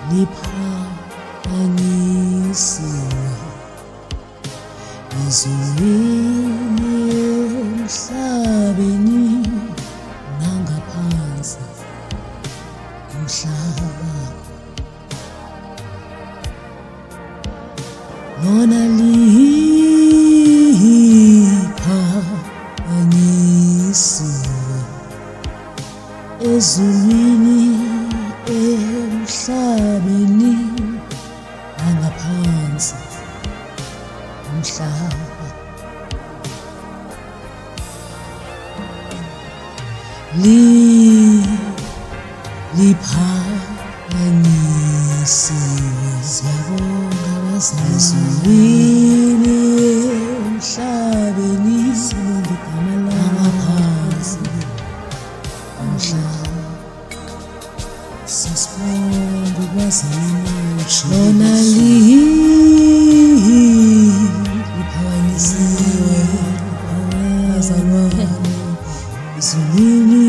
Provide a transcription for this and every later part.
liphakanyisiwe ezulwini emhlabeni nangaphansi komhlaba, lona liphakanyisiwe ezulwini emhlabeni nangaphansi komhlaba, liphakanyisiwe, siyabonga bazali, ezulwini emhlabeni nangaphansi komhlaba. Sasibonga ukubazali lona liphakanyisiwe bazalwane ezulwini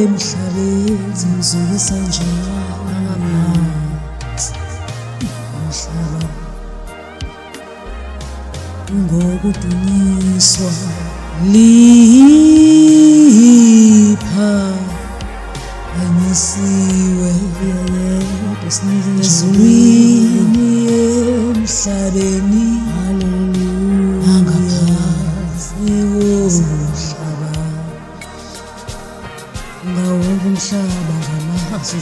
emhlabeni zimzukisa njalo ngaphansi komhlaba, ngokudunyiswa liphakanyisiwe ezulwini emhlabeni nangaphansi komhlaba, ngawonke umhlaba ngamazwi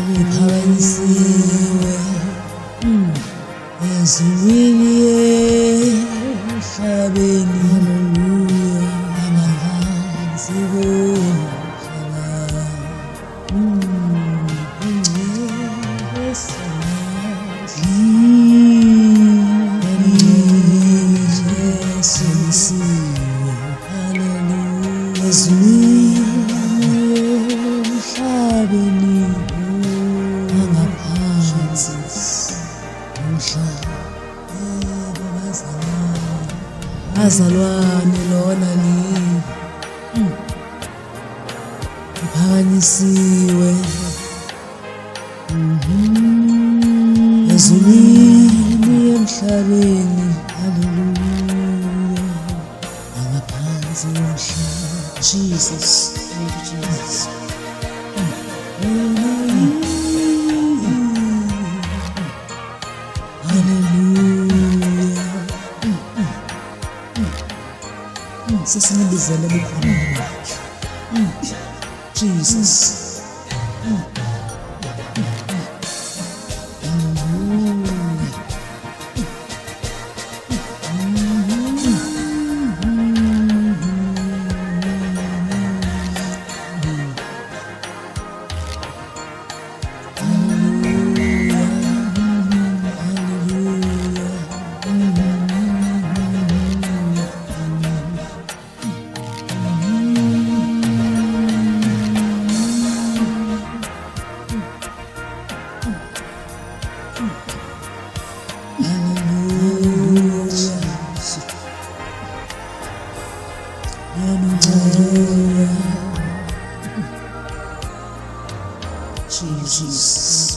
liphakanyisiwe ezulwini emhlabeni nangaphansi komhlaba. Ezulwini emhlabeni nangaphansi komhlaba. Bazalwane lona liphakanyisiwe ezulwini emhlabeni, haleluya, nangaphansi komhlaba. Jesus, thank you, Jesus. Haleluya, sesinibizele bukhona bakhe Jesus. Jesus.